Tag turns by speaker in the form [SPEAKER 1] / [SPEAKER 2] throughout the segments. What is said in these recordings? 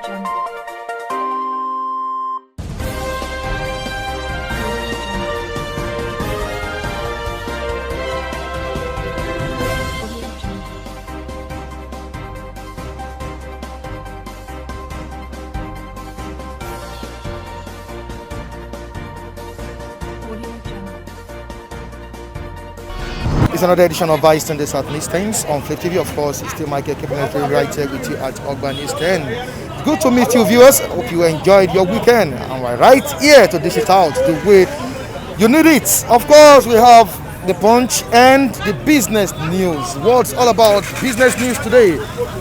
[SPEAKER 1] It's another edition of Vice Sundays at Miss Times on Flip TV. Of course, it's still Michael keeping it right here with you at Ogba News 10. Good to meet you, viewers. Hope you enjoyed your weekend. And we're right here to dish it out the way you need it. Of course, we have the Punch and the business news. What's all about business news today?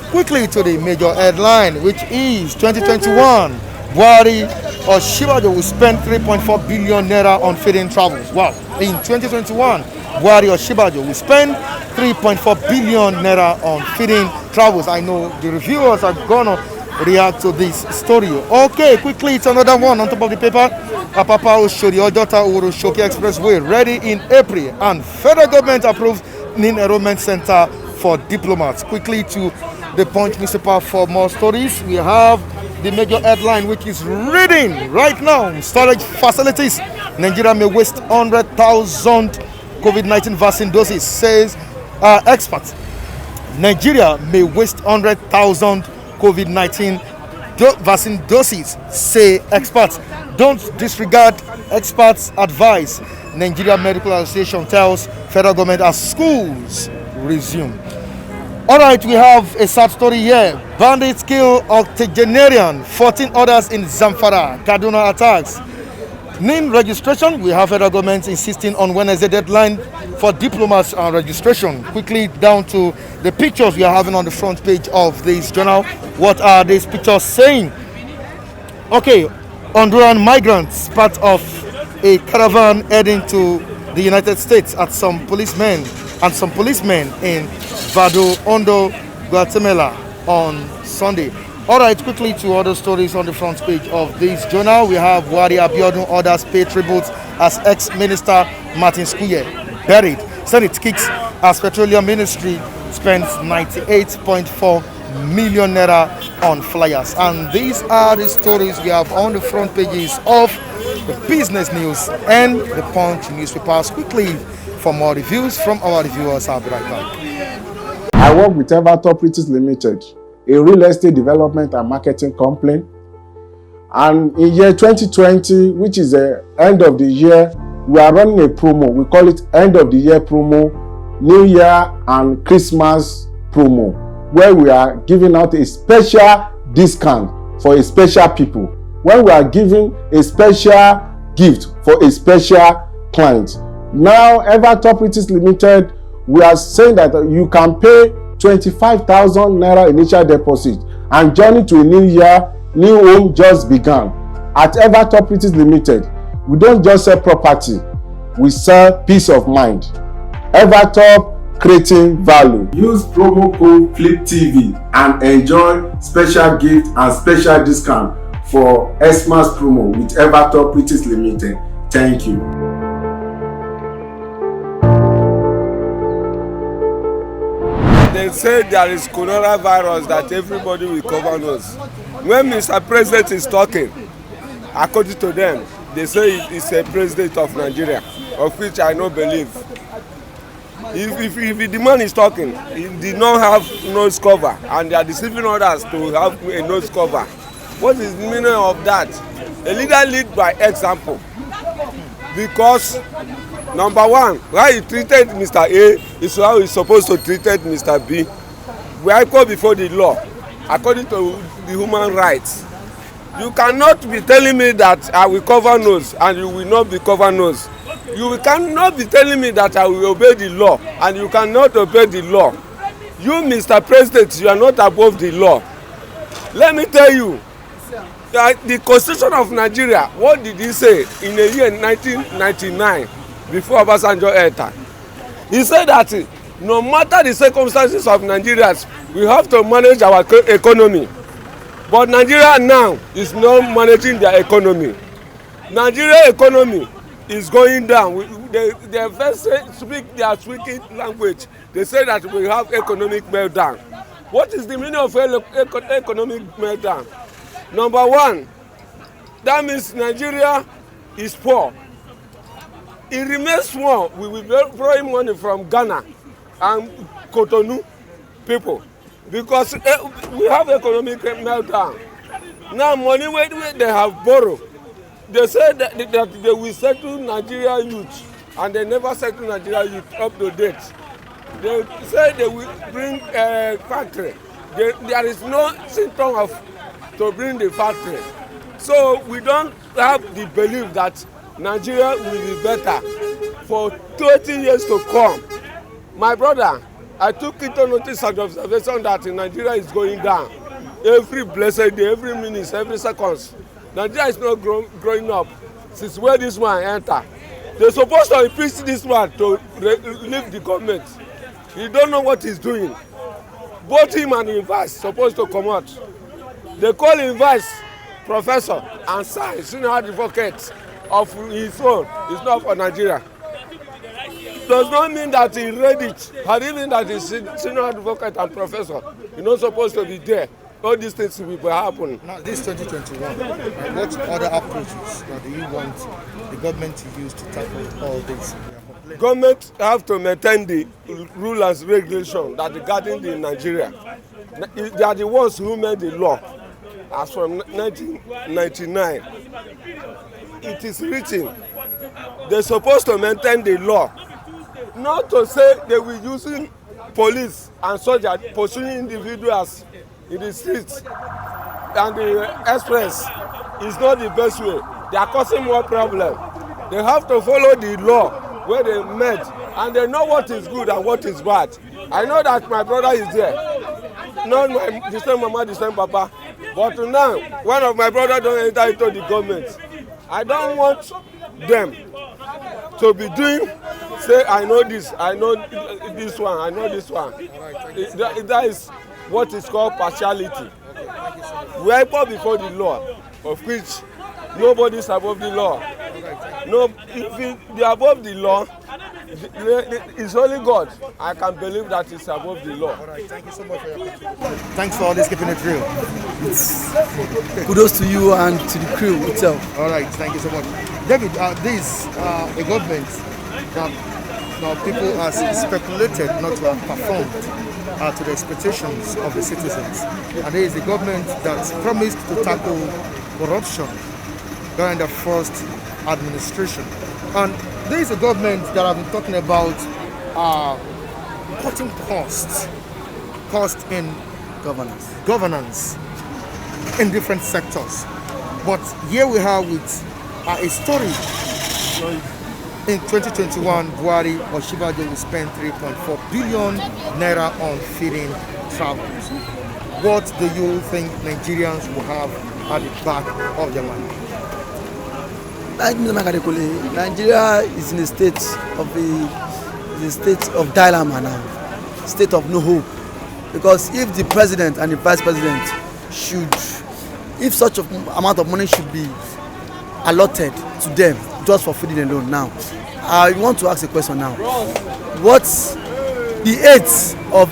[SPEAKER 1] Quickly to the major headline, which is 2021. Buhari or Osinbajo will spend 3.4 billion naira on feeding travels. Wow. In 2021, Buhari or Osinbajo will spend 3.4 billion naira on feeding travels. I know the reviewers are gonna react to this story. Okay, quickly, it's another one on top of the paper. Apapa Oshodi Ojota Urushoki Expressway ready in April, and federal government approves NIN enrollment center for diplomats. Quickly to the Punch newspaper for more stories. We have the major headline, which is reading right now: storage facilities. Nigeria may waste 100,000 COVID-19 vaccine doses, says experts. Nigeria may waste 100,000 COVID-19 vaccine doses, say experts. Don't disregard experts' advice. Nigeria Medical Association tells federal government as schools resume. All right, we have a sad story here. Bandits kill octogenarian, 14 others in Zamfara, Kaduna attacks. NIN registration, we have federal government insisting on Wednesday deadline for diplomats and registration. Quickly down to the pictures we are having on the front page of this journal. What are these pictures saying? Okay, Honduran migrants, part of a caravan heading to the United States at some policemen in Vado, Hondo, Guatemala on Sunday. All right, quickly to other stories on the front page of this journal. We have Buhari Abiodun orders pay tribute as ex-minister Martin Skuye buried. Senate kicks as petroleum ministry spends 98.4 million naira on flyers. And these are the stories we have on the front pages of the business news and the Punch newspapers. Quickly, for more reviews from our reviewers, I'll be right back.
[SPEAKER 2] I work with Everton Properties Limited, a real estate development and marketing company. And in year 2020, which is the end of the year, we are running a promo. We call it end of the year promo, New Year and Christmas promo, where we are giving out a special discount for a special people, when we are giving a special gift for a special client. Now, Everton Properties Limited, we are saying that you can pay 25,000 naira initial deposit and journey to a new year, new home just began. At Everton Properties Limited, we don't just sell property, we sell peace of mind. Everton, creating value. Use promo code FLIPTV and enjoy special gift and special discount for Xmas promo with Everton Properties Limited. Thank you.
[SPEAKER 3] They say there is coronavirus that everybody will cover nose. When Mr. President is talking, according to them, they say he's a president of Nigeria, of which I don't believe. If the man is talking, he did not have nose cover, and they are deceiving others to have a nose cover. What is the meaning of that? A leader lead by example. Because number one, how he treated Mr. A is how he's supposed to treat Mr. B. We are equal before the law, according to the human rights. You cannot be telling me that I will cover nose and you will not be cover nose. You cannot be telling me that I will obey the law and you cannot obey the law. You, Mr. President, you are not above the law. Let me tell you, the Constitution of Nigeria, what did he say in the year 1999 before Obasanjo entered? He said that no matter the circumstances of Nigerians, we have to manage our economy. But Nigeria now is not managing their economy. Nigeria economy is going down. They first speak their speaking language. They say that we have economic meltdown. What is the meaning of economic meltdown? Number one, that means Nigeria is poor. It remains small. We will be borrowing money from Ghana and Cotonou people because we have economic meltdown. Now money where they have borrowed, they say that they will settle Nigeria youth, and they never settle Nigeria youth up to date. They say they will bring a factory. There is no symptom of to bring the factory. So we don't have the belief that Nigeria will be better for 20 years to come. My brother, I took into notice and observation that Nigeria is going down. Every blessed day, every minute, every second. Nigeria is not growing up since where this one enter. They're supposed to impeach this one to leave the government. He don't know what he's doing. Both him and his vice supposed to come out. They call him vice professor and sir, senior advocate of his own. It's not for Nigeria. Does not mean that he read it. But even that he's senior advocate and professor, he's not supposed to be there. All these things will happen.
[SPEAKER 1] Now, this 2021, what other approaches do you want the government to use to tackle all this?
[SPEAKER 3] Government have to maintain the rule and regulation that regarding the Nigeria. They are the ones who made the law. As from 1999, it is written. They're supposed to maintain the law. Not to say they will using police and soldiers pursuing individuals in the streets and the express is not the best way. They are causing more problem. They have to follow the law where they made, and they know what is good and what is bad. I know that my brother is there. Not the same mama, the same papa. But now, one of my brothers don't enter into the government. I don't want them to be doing, say, I know this, I know this one, I know this one. That is what is called partiality. We are equal before the law, of which nobody is above the law. No, if they are above the law, it's only God. I can believe that it's above the law.
[SPEAKER 1] All right, thank you so much for your contribution. Thanks for always keeping it real.
[SPEAKER 4] Kudos to you and to the crew itself.
[SPEAKER 1] All right, thank you so much. David, this a government that people have speculated not to have performed to the expectations of the citizens. And there is a government that promised to tackle corruption during the first administration. And there is a government that I've been talking about cutting costs in governance in different sectors. But here we are with a story. In 2021, Buhari or Osinbajo will spend 3.4 billion naira on feeding travelers. What do you think Nigerians will have at the back of their mind?
[SPEAKER 4] Nigeria is in a state of dilemma now, state of no hope. Because if the president and the vice president if such an amount of money should be allotted to them just for feeding alone now, I want to ask a question now. What's the aides of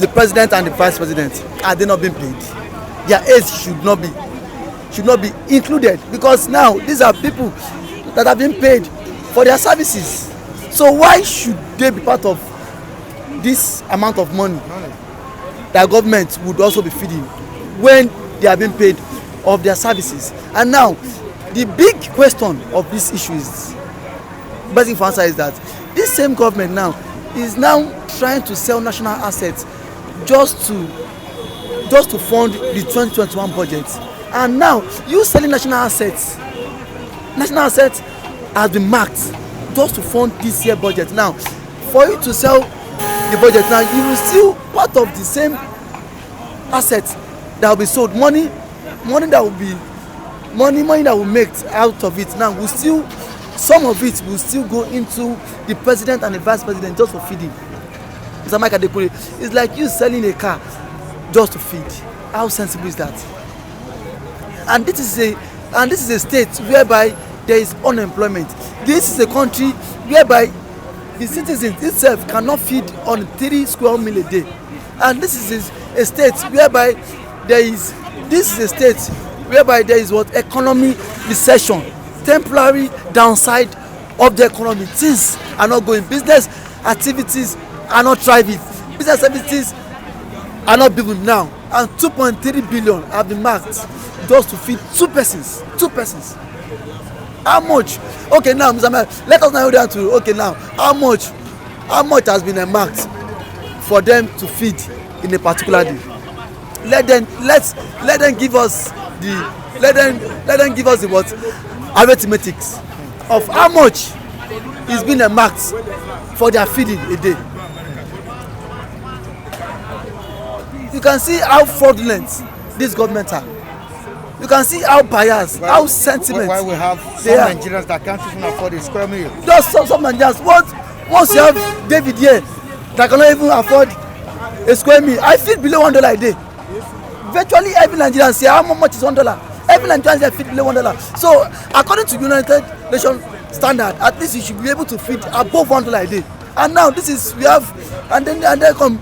[SPEAKER 4] the president and the vice president, are they not being paid? Their aides should not be included, because now these are people that have been paid for their services. So why should they be part of this amount of money that government would also be feeding when they are being paid of their services? And now the big question of this issue is, best thing for answer is that this same government now is now trying to sell national assets just to fund the 2021 budget. And now you selling national assets has been marked just to fund this year budget. Now for you to sell the budget now, you will still part of the same assets that will be sold. Money that will make out of it now will still, some of it will still go into the president and the vice president just for feeding. Mr. Mike Adekule, it's like you selling a car just to feed. How sensible is that? And this is a state whereby there is unemployment. This is a country whereby the citizens itself cannot feed on 3 square meals a day. And this is a state whereby there is this is a state whereby there is what economy recession, temporary downside of the economy. Things are not going, business activities are not thriving, business activities are not building now, and 2.3 billion have been marked just to feed two persons. How much? Okay, now Mr. Mayor, let us now down to okay now how much has been marked for them to feed in a particular day. Let them give us the what arithmetics of how much is being marked for their feeding a day. You can see how fraudulent this government are. You can see how biased, how sentiment.
[SPEAKER 1] Why we have some Nigerians that can't even afford a square meal.
[SPEAKER 4] Just some Nigerians. Once you have David here that cannot even afford a square meal, I feed below $1 a day. Virtually every Nigerian say how much is $1. Every Nigerian say feed below $1. So according to United Nations standard, at least you should be able to feed above $1 a day. And now this is we have, and then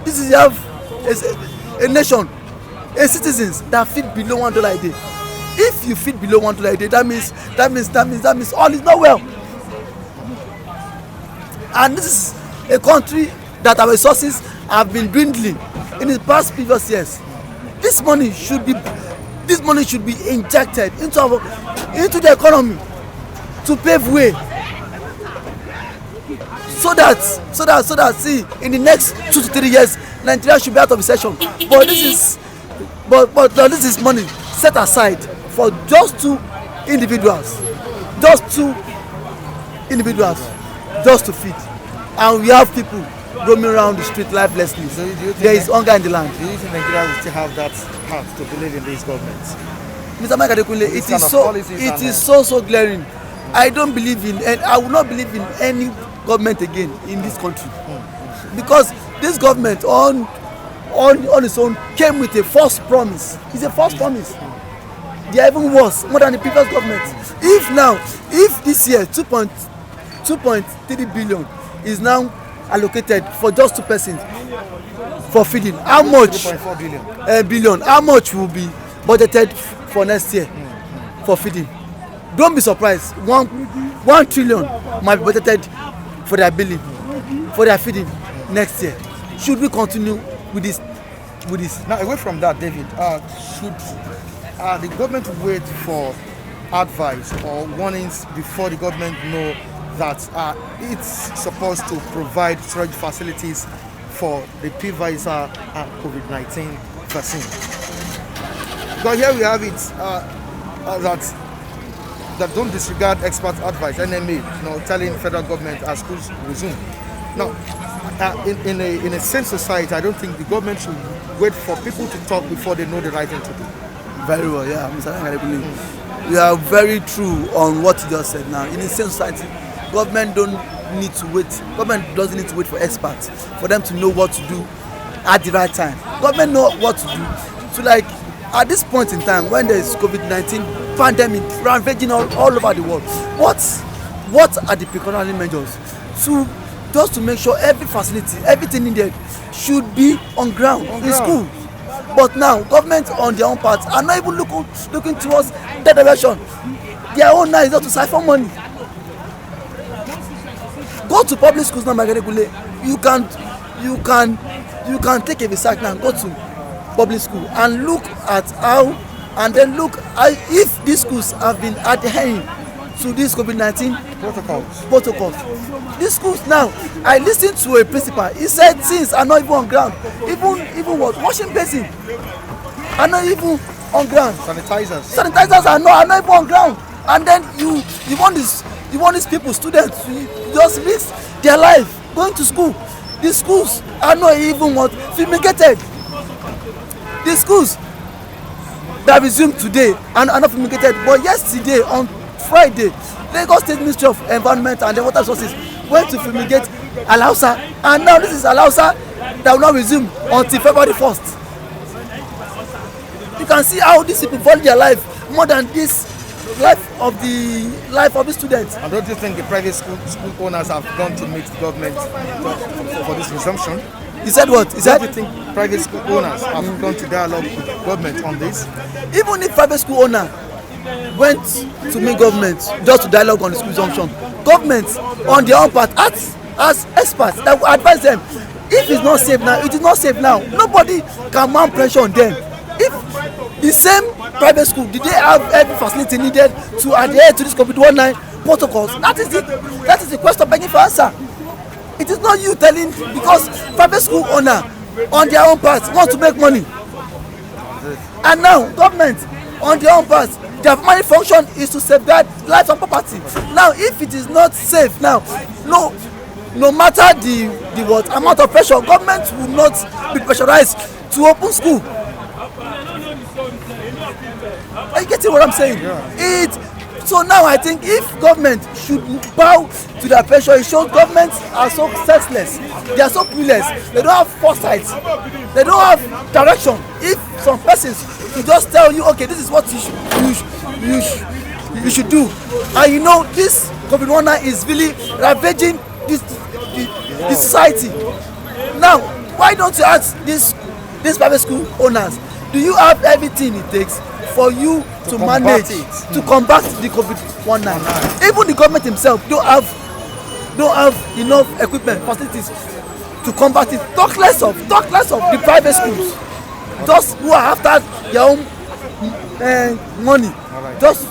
[SPEAKER 4] this is we have a nation, citizens that feed below $1 a day. If you feed below $1 a day, that means all is not well. And this is a country that our resources have been dwindling in the past previous years. This money should be injected into the economy to pave way, so that see in the next 2 to 3 years Nigeria should be out of recession. But this is money set aside for just two individuals just to feed, and we have people roaming around the street lifelessly. So there is hunger in the land.
[SPEAKER 1] Do you think Nigeria will still have that heart to believe in this government?
[SPEAKER 4] Mr. Mike Adekunle, it is so glaring. I don't believe in, and I will not believe in any government again in this country, because this government on its own came with a false promise. It's a false promise. They are even worse, more than the previous government. If this year 2.3 billion is now allocated for just two persons for feeding, how much
[SPEAKER 1] 2.4
[SPEAKER 4] billion, how much will be budgeted for next year for feeding? Don't be surprised, 1 trillion might be budgeted for their billing, for their feeding next year. Should we continue with this?
[SPEAKER 1] Now, away from that, David, should the government wait for advice or warnings before the government know that it's supposed to provide storage facilities for the Pfizer and COVID-19 vaccine? Because here we have it that don't disregard expert advice, NMA, telling federal government as schools resume. Now, in a sane society, I don't think the government should wait for people to talk before they know the right thing to do.
[SPEAKER 4] Very well, yeah, Mr. Adekunle. You are very true on what you just said now. In a sane society, government doesn't need to wait for experts for them to know what to do at the right time. Government know what to do. So like at this point in time when there is COVID-19 pandemic ravaging all over the world, what are the precautionary measures just to make sure every facility, everything needed should be on ground in school? But now government on their own part are not even looking towards that direction. Their own now is not to siphon money. Go to public schools now, Magedekule. You can take a research now, go to public school and look at if these schools have been adhering to this COVID-19 protocols. These schools now, I listened to a principal. He said things are not even on ground. Even what washing basin are not even on ground. Sanitizers are not even on ground. And then you want these people, students, to just risk their life going to school. These schools are not even fumigated. These schools that resumed today are not fumigated, but yesterday on Friday, Lagos State Ministry of Environment and the Water Resources went to fumigate Alausa, and now this is Alausa that will not resume until February 1st. You can see how these people value their life more than this life of the students.
[SPEAKER 1] And don't you think the private school owners have gone to meet the government for this resumption?
[SPEAKER 4] He said what? He said,
[SPEAKER 1] do you think private school owners have gone to dialogue with the government on this?
[SPEAKER 4] Even if private school owner went to meet government just to dialogue on the school resumption, government on their own part as experts that will advise them. If it's not safe now, it is not safe now. Nobody can mount pressure on them. If the same private school, did they have every facility needed to adhere to this COVID-19 protocols? That is the question begging for answer. It is not you telling, because private school owner on their own part want to make money, and now government on their own part, their primary function is to safeguard life and property. Now if it is not safe now, no matter the what amount of pressure, government will not be pressurized to open school. Are you getting what I'm saying? So now I think if government should bow to their pressure, it shows governments are so senseless, they are so clueless, they don't have foresight, they don't have direction. If some persons will just tell you, okay, this is what you should do, and you know this COVID-19 is really ravaging the society. Now why don't you ask these private school owners, do you have everything it takes for you to manage to combat the COVID-19? Even the government himself don't have enough equipment, facilities to combat it. Talk less of the private schools, those who are after their own money, just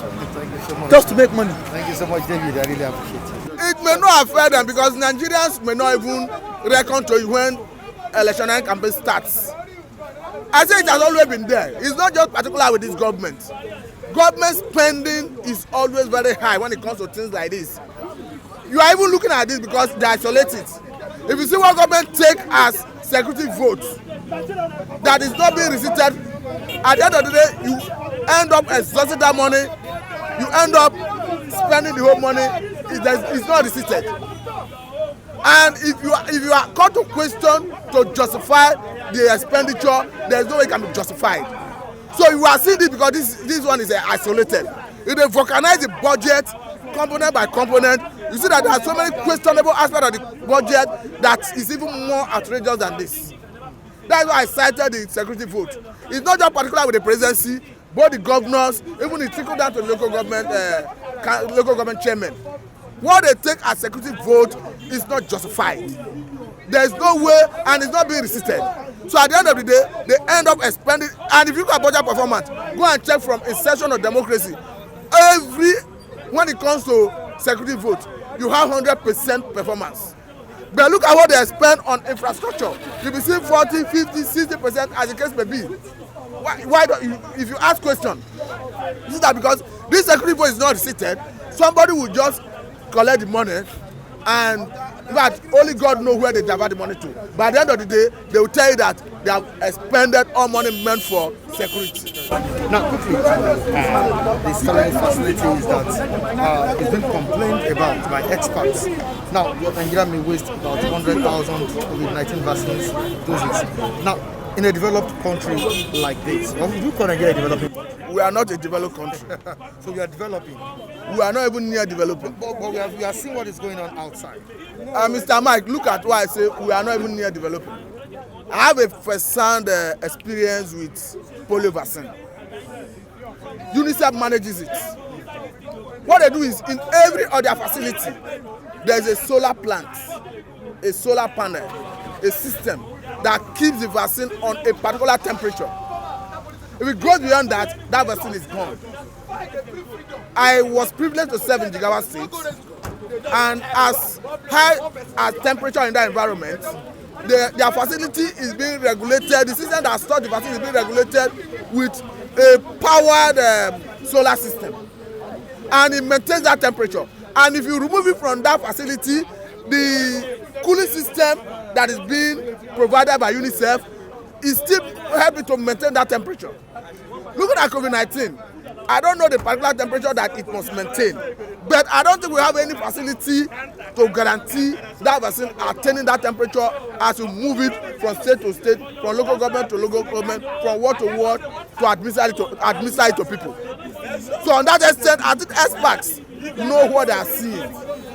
[SPEAKER 4] to make money.
[SPEAKER 1] Thank you so much, David. I really appreciate it.
[SPEAKER 5] It may not affect them because Nigerians may not even reckon to it when election campaign starts. I say it has always been there. It's not just particular with this government. Government spending is always very high when it comes to things like this. You are even looking at this because they isolate it. If you see what government take as security votes that is not being receipted, at the end of the day, you end up exhausting that money. You end up spending the whole money. It's not receipted. And if you are called to question to justify the expenditure, there is no way it can be justified. So you are seeing this because this one is isolated. If they vulcanize the budget component by component, you see that there are so many questionable aspects of the budget that is even more outrageous than this. That's why I cited the security vote. It's not just particular with the presidency, both the governors, even it trickle down to the local government chairman. What they take as security vote is not justified. There is no way, and it's not being receipted. So at the end of the day, they end up expending. And if you look at budget performance, go and check from inception of democracy. When it comes to security vote, you have 100% performance. But look at what they spend on infrastructure. You will see 40, 50, 60% as the case may be. Why don't you, if you ask question, you see that because this security vote is not receipted, somebody will just collect the money, and in fact only God knows where they divert the money to. But at the end of the day, they will tell you that they have expended all money meant for security.
[SPEAKER 1] Now quickly, the storage facilities that is being complained about by experts. Now Nigeria may waste about 100,000 COVID-19 vaccines doses. Now in a developed country like this, what would you call Nigeria developing?
[SPEAKER 5] We are not a developed country.
[SPEAKER 1] So we are developing.
[SPEAKER 5] We are not even near developing.
[SPEAKER 1] But we are seeing what is going on outside.
[SPEAKER 5] Mr. Mike, look at why I say we are not even near developing. I have a first-hand experience with polio vaccine. UNICEF manages it. What they do is in every other facility, there is a solar plant, a solar panel, a system that keeps the vaccine on a particular temperature. If it goes beyond that, that vaccine is gone. I was privileged to serve in Jigawa State, and as high as temperature in that environment, their facility is being regulated. The system that stored the vaccine is being regulated with a powered solar system, and it maintains that temperature. And if you remove it from that facility, the cooling system that is being provided by UNICEF is still helping to maintain that temperature. Looking at COVID-19, I don't know the particular temperature that it must maintain, but I don't think we have any facility to guarantee that vaccine attaining that temperature as we move it from state to state, from local government to local government, from ward to ward, to administer it to people. So on that extent, I think experts know what they are seeing.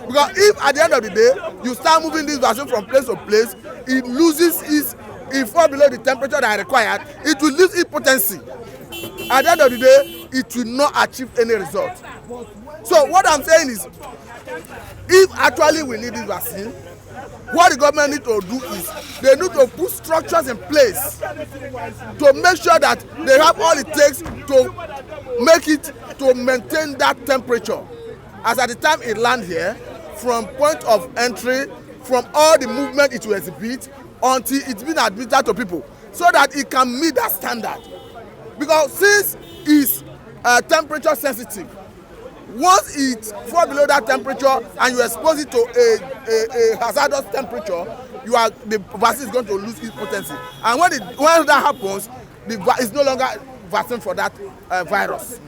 [SPEAKER 5] Because if at the end of the day, you start moving this vaccine from place to place, it falls below the temperature that is required, it will lose its potency. at the end of the day, it will not achieve any result. So what I'm saying is, if actually we need this vaccine, what the government need to do is they need to put structures in place to make sure that they have all it takes to make it to maintain that temperature as at the time it land here, from point of entry, from all the movement it will exhibit until it's been admitted to people, so that it can meet that standard. Because since it's temperature sensitive, once it falls below that temperature and you expose it to a hazardous temperature, the vaccine is going to lose its potency. And when that happens, it's no longer vaccine for that virus.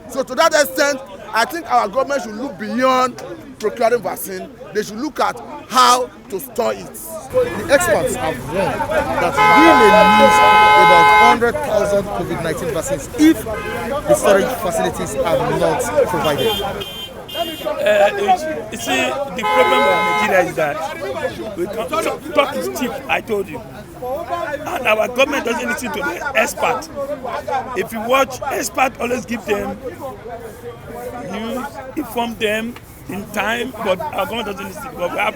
[SPEAKER 5] So to that extent, I think our government should look beyond procuring vaccine. They should look at how to store it.
[SPEAKER 1] The experts have warned that we may lose about 100,000 COVID-19 vaccines if the storage facilities are not provided.
[SPEAKER 6] You see, the problem with Nigeria is that talk is cheap, I told you. And our government doesn't listen to the expert. If you watch, expert always give them news, inform them in time, but our government doesn't listen. But we have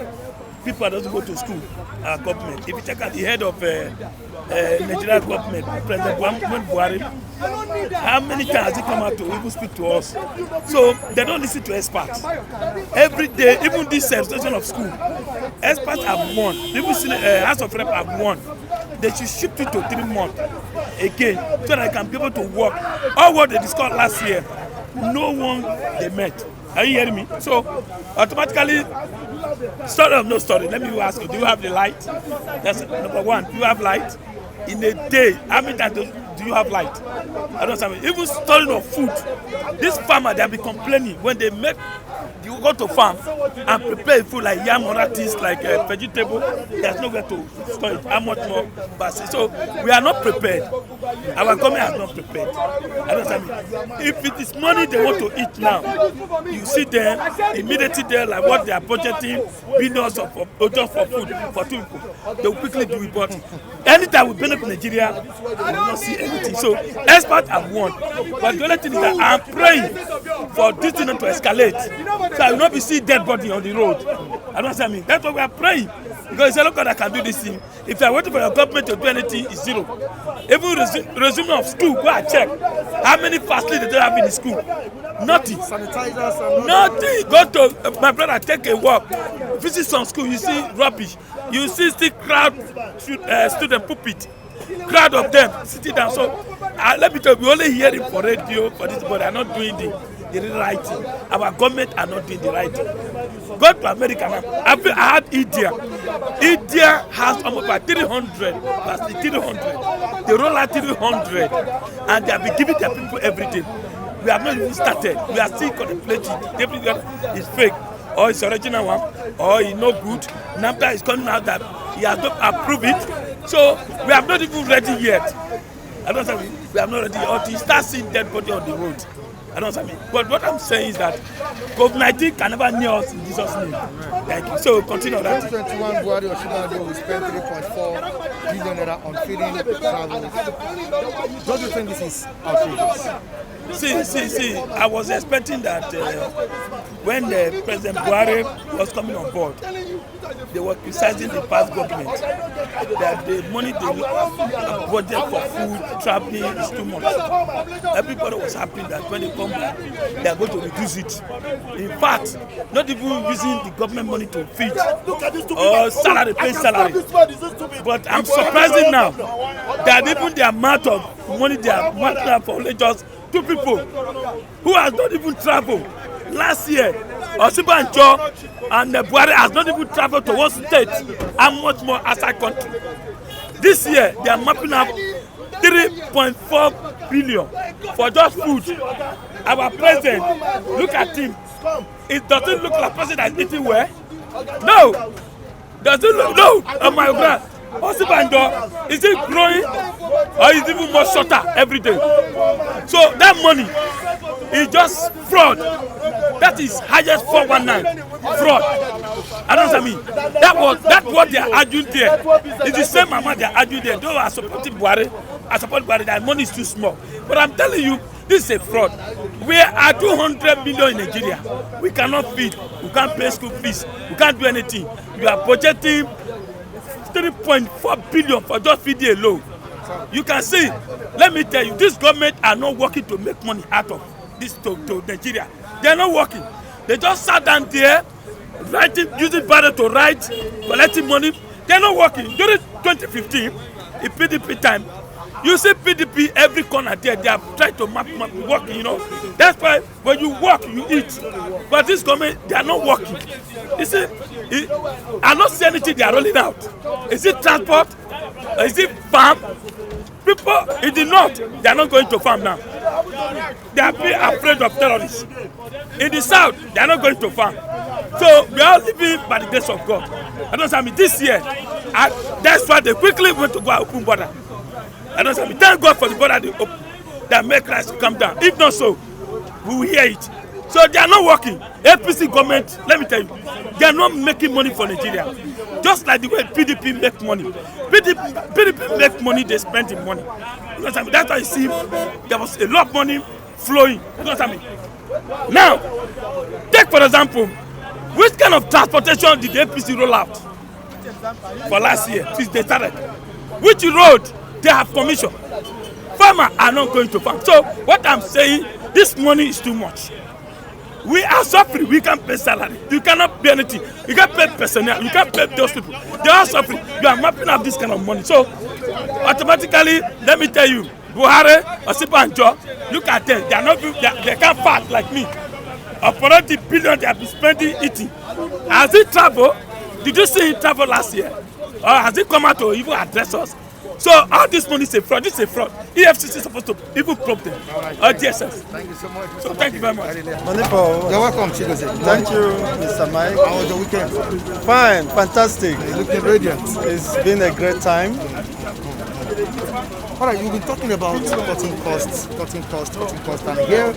[SPEAKER 6] people that doesn't go to school, our government. If you check out the head of Nigeria government, President Buhari, how many times has he come out to even speak to us? So they don't listen to experts. Every day, even this station of school, experts have won. Even House of Rep have won. They should shift it to 3 months again, so that they can be able to work. All what they discussed last year, no one they met. Are you hearing me? So automatically, story of no story. Let me ask you: do you have the light? That's number one. Do you have light in a day? How many times do you have light? I don't understand. Even storing of food. This farmer, they have been complaining when they make. You go to farm and prepare food like yam or things like vegetable. There's nowhere to store it. How much more? So we are not prepared. Our government is not prepared. I don't understand. If it is money they want to eat now, you see them immediately there like what they are budgeting billions of just for food for 2 people. They will quickly do it. But anytime we benefit Nigeria, we will not see anything. So experts have won. But the only thing is that I'm praying for this thing not to escalate. So I will not be seeing dead body on the road. I don't understand. That's why we are praying. Because it's a local that can do this thing. If you are waiting for your government to do anything, it's zero. Even resume of school, go and check. How many facilities they have in the school? Nothing. Sanitizers. Nothing. Go to my brother, take a walk. Visit some school, you see rubbish. You see still crowd student pulpit. Crowd of them sitting down. So let me tell you, we only hear it for radio for this, but they are not doing the right thing. Our government are not doing the right thing. Go to America now. I had India. India has almost about 300. That's 300. They roll out 300, and they have been giving their people everything. We have not even started. We are still contemplating. Everything is fake, or it's original one, or it's no good. NAFTA is coming out that he has not approved it. So we have not even ready yet. I don't know. We have not ready until start seeing dead body on the road. I don't know. But what I'm saying is that COVID-19 can never near us in Jesus' name. Thank you. So continue on that.
[SPEAKER 1] 2021 Buhari Osinbajo will spend 3.4 billion naira on feeding travelers. Don't you think this is outrageous?
[SPEAKER 6] See, I was expecting that when President Buhari was coming on board, they were criticizing the past government that the money they budget for food, traveling is too much. Everybody was happy that when they come back, they are going to reduce it. In fact, not even using the government money to feed or salary, pay salary. But I'm surprising now that even the amount of money they are marking for only just 2 people who has not even traveled. Last year, Osinbajo and Buhari has not even traveled to one state and much more outside country. This year, they are mapping up 3.4 billion for just food. Our president, look at him. It doesn't look like a person that is eating well. No. Does it look? No. Oh my God. Osinbajo, is it growing or is it even more shorter every day? So that money is just fraud. That is highest 419 fraud. I don't know what I mean. That's what they are arguing there. It's the same amount they are arguing there. Those are supporting Buhari I support Buhari, that money is too small. But I'm telling you, this is a fraud. We are 200 million in Nigeria. We cannot feed. We can't pay school fees. We can't do anything. You are budgeting 3.4 billion for just feeding alone. You can see, let me tell you, this government are not working to make money out of this to Nigeria. They are not working. They just sat down there, using Buhari to write, collecting money. They are not working. During 2015, in PDP time, you see PDP every corner there. They are trying to work, you know. That's why when you work, you eat. But this government, they are not working. You see, I don't see anything they are rolling out. Is it transport? Is it farm? People in the north, they are not going to farm now. They are being afraid of terrorists. In the south, they are not going to farm. So we are living by the grace of God. I mean, this year, that's why they quickly went to go and open border. I mean, thank God for the border they open, that make Christ to come down. If not so, we will hear it. So they are not working. APC government, let me tell you, they are not making money for Nigeria. Just like the way PDP make money. PDP make money, they spend the money. You know what I mean? That's why you see there was a lot of money flowing. You know what I mean? Now, take for example, which kind of transportation did the APC roll out for last year since they started? Which road they have commission? Farmers are not going to farm. So what I'm saying, this money is too much. We are suffering. We can't pay salary. You cannot pay anything. You can't pay personnel. You can't pay those people. They are suffering. You are mapping up this kind of money. So automatically, let me tell you, Buhari, Osinbajo, look at them. They are not. They can't fast like me. For all the billion they have been spending eating. Has he traveled? Did you see him travel last year? Or has he come out to even address us? So all this money is a fraud. This is a fraud. EFCC is supposed to even probe them. Or DSS.
[SPEAKER 1] Thank you so much.
[SPEAKER 6] So thank you very much.
[SPEAKER 1] You're welcome, Chigozie.
[SPEAKER 7] Thank you, Mr. Mike.
[SPEAKER 1] How was your weekend?
[SPEAKER 7] Fine, fantastic.
[SPEAKER 1] You're looking radiant.
[SPEAKER 7] It's been a great time.
[SPEAKER 1] All right, you've been talking about cutting costs, and here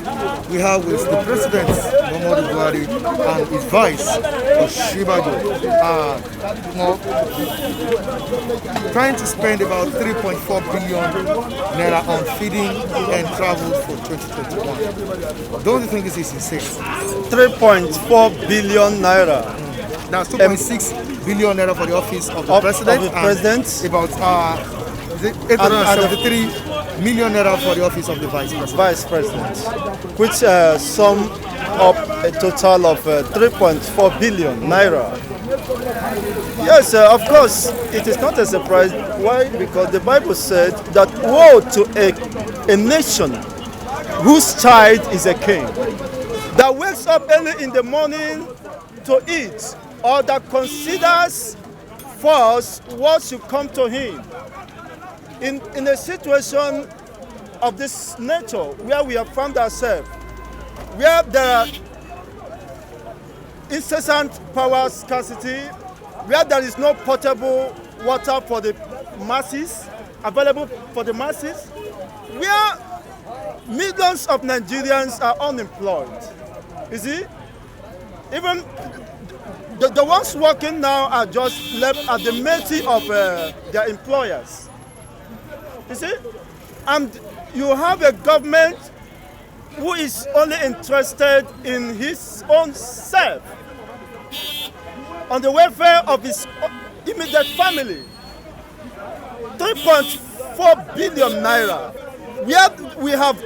[SPEAKER 1] we have with the President, Muhammadu Buhari, and his vice, Osinbajo, trying to spend about 3.4 billion naira on feeding and travel for 2021. Don't you think this is insane?
[SPEAKER 7] 3.4 billion naira.
[SPEAKER 1] That's 2.6 billion naira for the office of the President. About 873 million naira for the office of the Vice President.
[SPEAKER 7] Which sum up a total of 3.4 billion naira. Yes, of course, it is not a surprise. Why? Because the Bible said that woe to a nation whose child is a king, that wakes up early in the morning to eat, or that considers first what should come to him. In a situation of this nature, where we have found ourselves, where there are incessant power scarcity, where there is no potable water for the masses, available for the masses, where millions of Nigerians are unemployed. You see, even the ones working now are just left at the mercy of their employers. You see, and you have a government who is only interested in his own self, on the welfare of his immediate family. 3.4 billion naira. We have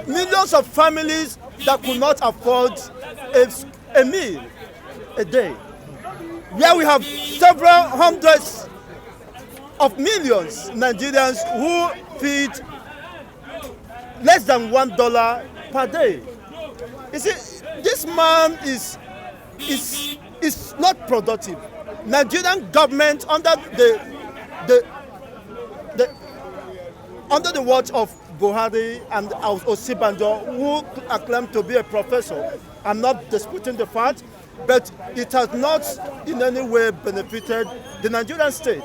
[SPEAKER 7] millions of families that could not afford a meal a day. Where we have several hundreds of millions Nigerians who feed less than $1 per day. You see, this man is not productive. Nigerian government under the watch of Buhari and Osinbajo, who are claimed to be a professor, I'm not disputing the fact, but it has not in any way benefited the Nigerian state.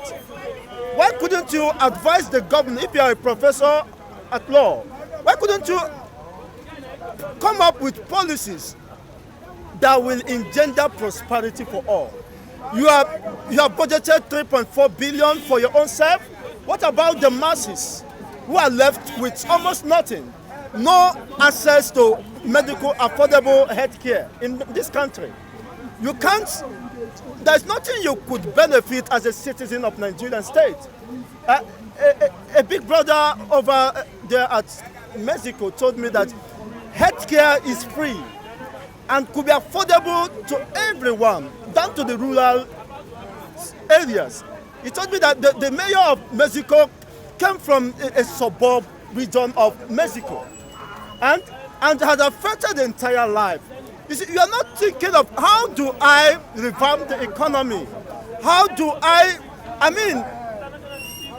[SPEAKER 7] Why couldn't you advise the government, if you are a professor at law, why couldn't you come up with policies that will engender prosperity for all? You have budgeted 3.4 billion for your own self. What about the masses? who are left with almost nothing. No access to medical affordable health care in this country. You can't, there's nothing you could benefit as a citizen of Nigerian state. A big brother over there at Mexico told me that healthcare is free and could be affordable to everyone, down to the rural areas. He told me that the mayor of Mexico came from a suburb region of Mexico and has affected the entire life. You see, you are not thinking of how do I revamp the economy? How do I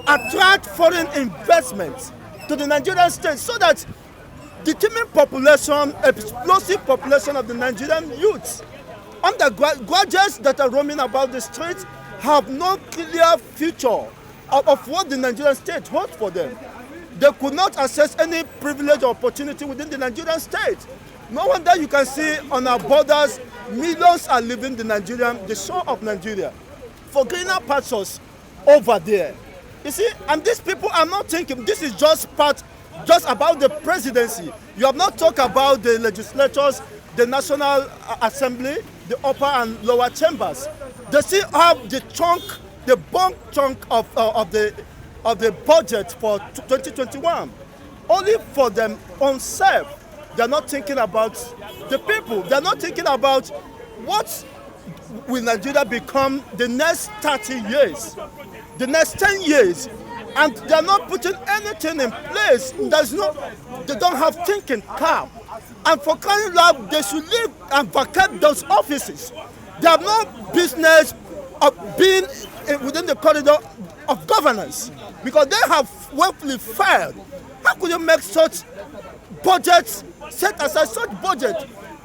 [SPEAKER 7] attract foreign investments to the Nigerian state so that the teeming population, explosive population of the Nigerian youths, undergraduates that are roaming about the streets have no clear future of what the Nigerian state holds for them. They could not access any privilege or opportunity within the Nigerian state. No wonder you can see on our borders, millions are leaving the shore of Nigeria for greener pastures over there. You see, and these people are not thinking this is just about the presidency. You have not talked about the legislatures, the National Assembly, the upper and lower chambers. They still have the bulk chunk of the budget for 2021, only for them own self. They're not thinking about the people. They're not thinking about what will Nigeria become the next 30 years, the next 10 years, and they're not putting anything in place. They don't have thinking cap. And for crying loud, they should leave and vacate those offices. They have no business of being within the corridor of governance because they have woefully failed. How could you make such budgets, set aside such budget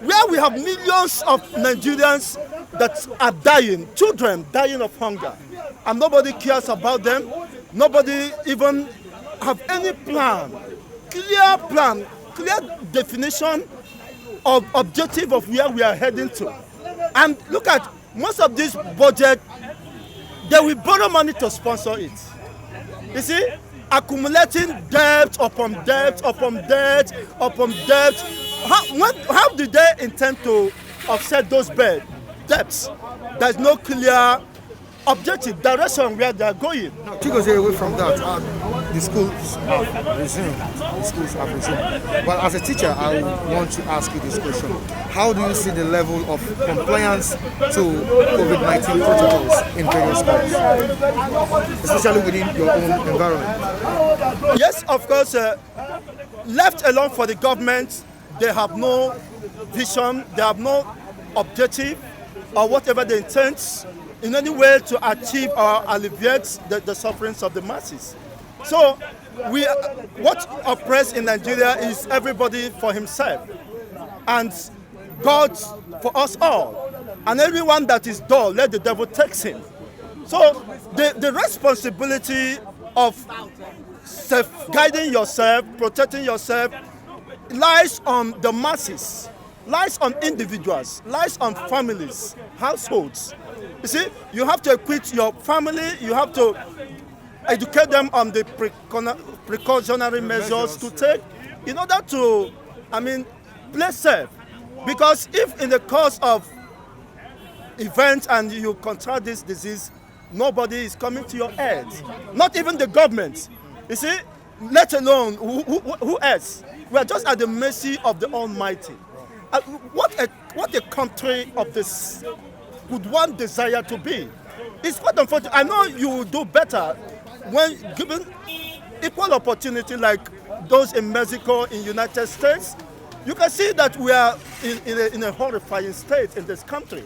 [SPEAKER 7] where we have millions of Nigerians that are dying, children dying of hunger, and nobody cares about them? Nobody even have any plan, clear definition of objective of where we are heading to. And look at most of this budget, they will borrow money to sponsor it. You see, accumulating debt upon debt upon debt upon debt. How do they intend to offset those debts? There's no clear objective direction where they are going.
[SPEAKER 1] Now, to go away from that, the schools have resumed. But as a teacher, I want to ask you this question. How do you see the level of compliance to COVID-19 protocols in various schools, especially within your own environment?
[SPEAKER 7] Yes, of course. Left alone for the government, they have no vision, they have no objective, or whatever they intend in any way to achieve or alleviate the sufferings of the masses. So what oppressed in Nigeria is everybody for himself and God for us all. And everyone that is dull, let the devil take him. So the responsibility of guiding yourself, protecting yourself, lies on the masses, lies on individuals, lies on families, households. You see, you have to equip your family, you have to educate them on the precautionary measures to take in order to, play safe. Because if in the course of events and you contract this disease, nobody is coming to your aid. Not even the government. You see, let alone who else? We are just at the mercy of the Almighty. What a country of this would one desire to be? It's quite unfortunate. I know you will do better when given equal opportunity like those in Mexico, in United States. You can see that we are in a horrifying state in this country.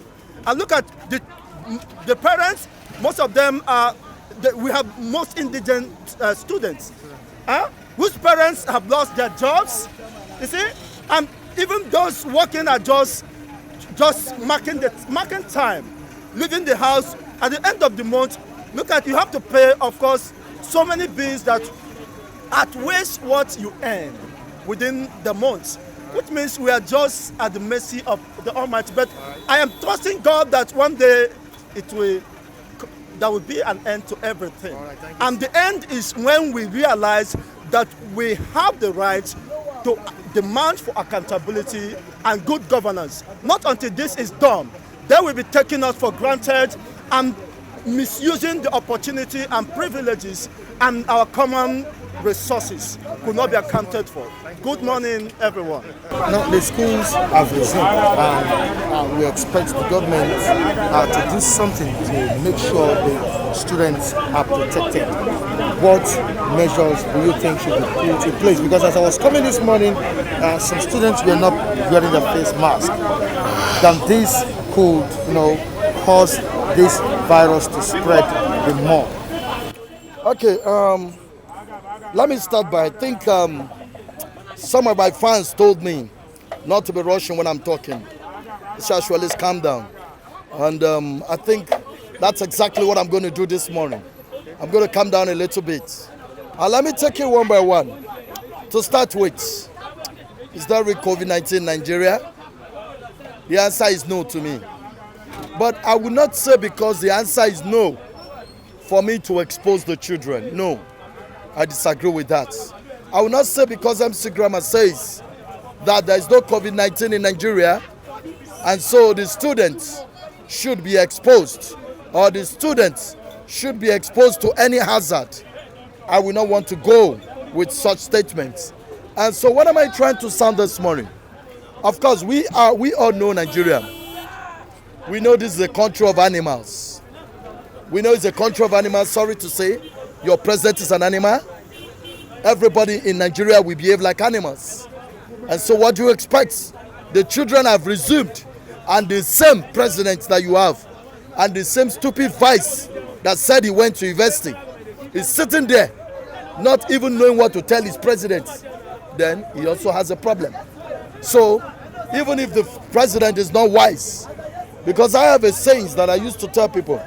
[SPEAKER 7] And look at the parents. Most of them we have most indigent students whose parents have lost their jobs. You see, and even those working are just marking time, leaving the house at the end of the month. Look at, you have to pay, of course, so many bills that outweighs what you earn within the month, which means we are just at the mercy of the Almighty. But I am trusting God that one day there will be an end to everything. And the end is when we realize that we have the right to demand for accountability and good governance. Not until this is done, they will be taking us for granted and misusing the opportunity and privileges and our common resources could not be accounted for. Good morning, everyone.
[SPEAKER 1] Now, the schools have resumed, and we expect the government to do something to make sure the students are protected. What measures do you think should be put in place? Because as I was coming this morning, some students were not wearing their face mask. Then this could, cause this virus to spread the more.
[SPEAKER 8] Okay, let me start by, I think some of my fans told me not to be rushing when I'm talking. So actually, calm down. And I think that's exactly what I'm going to do this morning. I'm going to calm down a little bit. And let me take it one by one. To start with, is there real COVID-19 in Nigeria? The answer is no to me. But I will not say because the answer is no for me to expose the children. No, I disagree with that. I will not say because MC Grammar says that there is no COVID-19 in Nigeria and so the students should be exposed or the students should be exposed to any hazard. I will not want to go with such statements. And so what am I trying to sound this morning? Of course, we all know Nigeria. We know this is a country of animals. We know it's a country of animals. Sorry to say, your president is an animal. Everybody in Nigeria will behave like animals. And so what do you expect? The children have resumed, and the same president that you have, and the same stupid vice that said he went to university is sitting there, not even knowing what to tell his president. Then he also has a problem. So even if the president is not wise, because I have a saying that I used to tell people,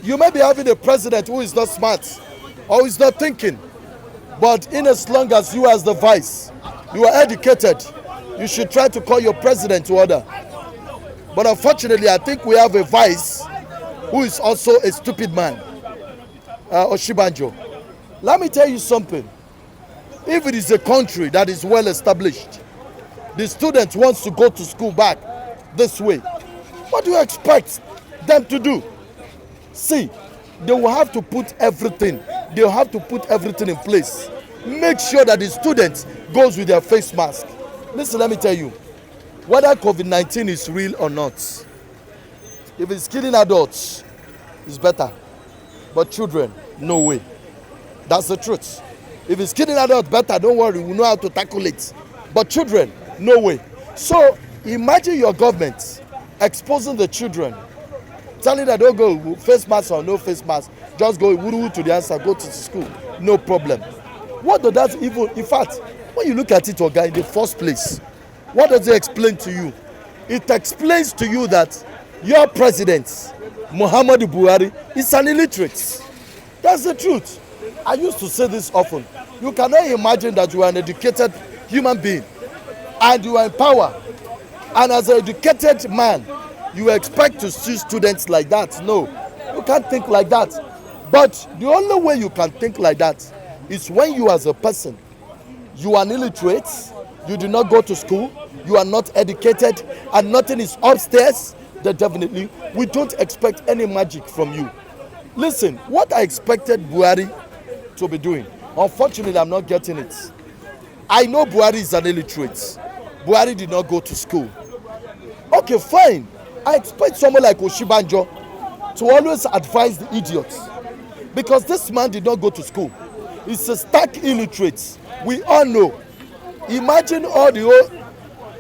[SPEAKER 8] you may be having a president who is not smart or is not thinking, but in as long as you as the vice, you are educated, you should try to call your president to order. But unfortunately, I think we have a vice who is also a stupid man, Osinbajo. Let me tell you something. If it is a country that is well established, the student wants to go to school back this way, what do you expect them to do? See, they will have to put everything. They will have to put everything in place. Make sure that the students goes with their face mask. Listen, let me tell you, whether COVID-19 is real or not, if it's killing adults, it's better. But children, no way. That's the truth. If it's killing adults, better, don't worry, we know how to tackle it. But children, no way. So imagine your government exposing the children, telling them don't go face mask or no face mask, just go to the answer, go to school, no problem. What does that even, in fact, when you look at it, Oga, in the first place, what does it explain to you? It explains to you that your president, Muhammadu Buhari, is an illiterate. That's the truth. I used to say this often. You cannot imagine that you are an educated human being and you are in power, and as an educated man, you expect to see students like that. No, you can't think like that. But the only way you can think like that is when you as a person, you are an illiterate, you do not go to school, you are not educated, and nothing is upstairs, then definitely we don't expect any magic from you. Listen, what I expected Buhari to be doing, unfortunately I'm not getting it. I know Buhari is an illiterate. Buhari did not go to school. Okay, fine. I expect someone like Osinbajo to always advise the idiots, because this man did not go to school. He's a stark illiterate. We all know. Imagine all the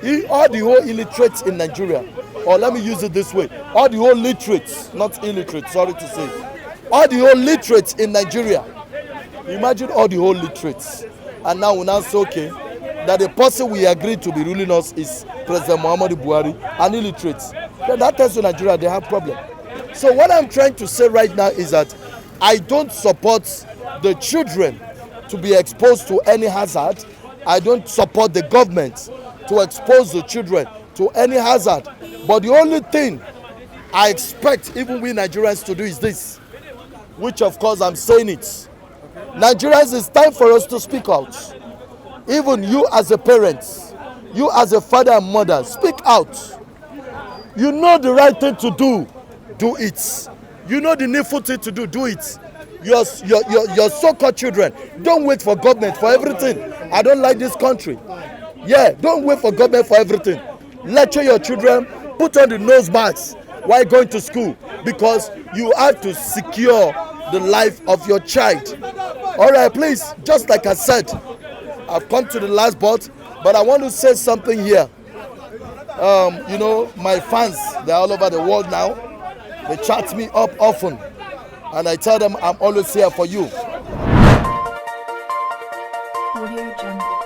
[SPEAKER 8] whole illiterates in Nigeria, or let me use it this way, all the whole literates, not illiterates, sorry to say, all the whole literates in Nigeria. Imagine all the whole literates, and now we now say okay, that the person we agreed to be ruling us is President Muhammadu Buhari, an illiterate. Then that tells you Nigeria they have problem. So what I'm trying to say right now is that I don't support the children to be exposed to any hazard. I don't support the government to expose the children to any hazard. But the only thing I expect even we Nigerians to do is this, which of course I'm saying it. Nigerians, it's time for us to speak out. Even you as a parent, you as a father and mother, speak out. You know the right thing to do it. You know the needful thing to do it. Your so-called children, don't wait for government for everything. I don't like this country. Yeah, don't wait for government for everything. Lecture your children, put on the nose masks while going to school, because you have to secure the life of your child. All right, please, just like I said, I've come to the last but I want to say something here. You know, my fans, they're all over the world now. They chat me up often, and I tell them I'm always here for you.
[SPEAKER 9] Audio Jungle.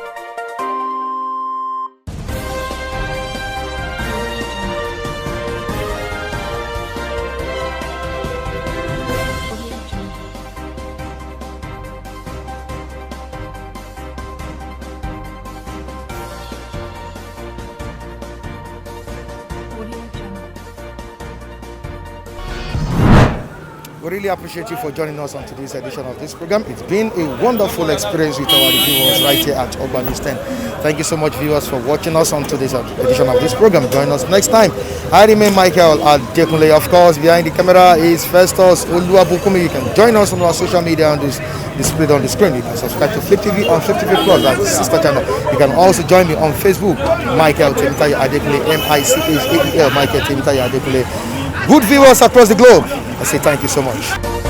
[SPEAKER 1] We really appreciate you for joining us on today's edition of this program. It's been a wonderful experience with our viewers right here at Urban News 10. Thank you so much, viewers, for watching us on today's edition of this program. Join us next time. I remain Michael Adekunle. Of course, behind the camera is Festus Oluwabukumi. You can join us on our social media on this displayed on the screen. You can subscribe to Flip TV on Flip TV Plus, that's the sister channel. You can also join me on Facebook, Michael Temitayo Adekunle, Michael Michael Temitayo Adekunle. Good viewers across the globe, I say thank you so much.